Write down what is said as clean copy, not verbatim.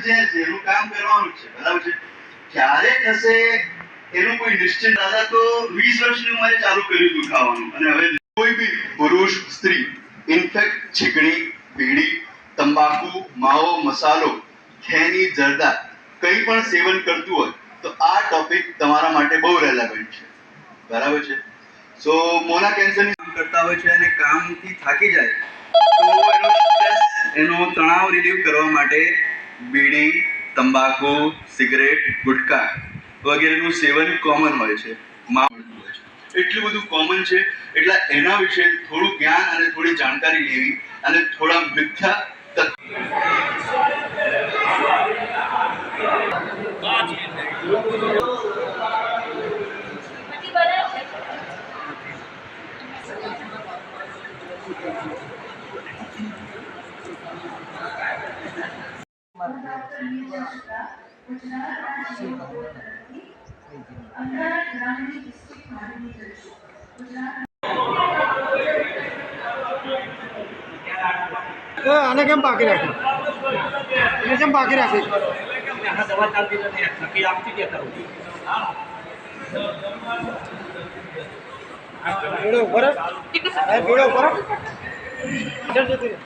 જે જેનું કામ કરવાનું છે, બરાબર છે, ક્યારે થશે એનું કોઈ નિશ્ચિત. દાદા તો 20 વર્ષની ઉંમરે ચાલુ કર્યું હતું ખાવાનું, અને હવે કોઈ બી પુરુષ સ્ત્રી ઇનફેક્ટ છીકણી, બીડી, તંબાકુ, માવો, મસાલો, ખેની, જરદા કંઈ પણ સેવન કરતું હોય તો આ ટોપિક તમારા માટે બહુ રેલેવન્ટ છે, બરાબર છે. સો મોના કેન્સરની કામ કરતા હોય છે અને કામથી થાકી જાય તો એનો સ્ટ્રેસ, એનો તણાવ રિલીવ કરવા માટે બીડી, તંબાકુ, સિગરેટ, ગુટકા વગેરેનું સેવન કોમન હોય છે, એટલું બધું કોમન છે. એટલે એના વિશે થોડું જ્ઞાન અને થોડી જાણકારી લેવી અને થોડા મિથ્યા આને કેમ બાકી રાખી? એને કેમ બાકી રાખી? દવા ચાલતી નથી, નક્કી આપતી ગયા પીળો ઉપર પીળો ઉપર જતી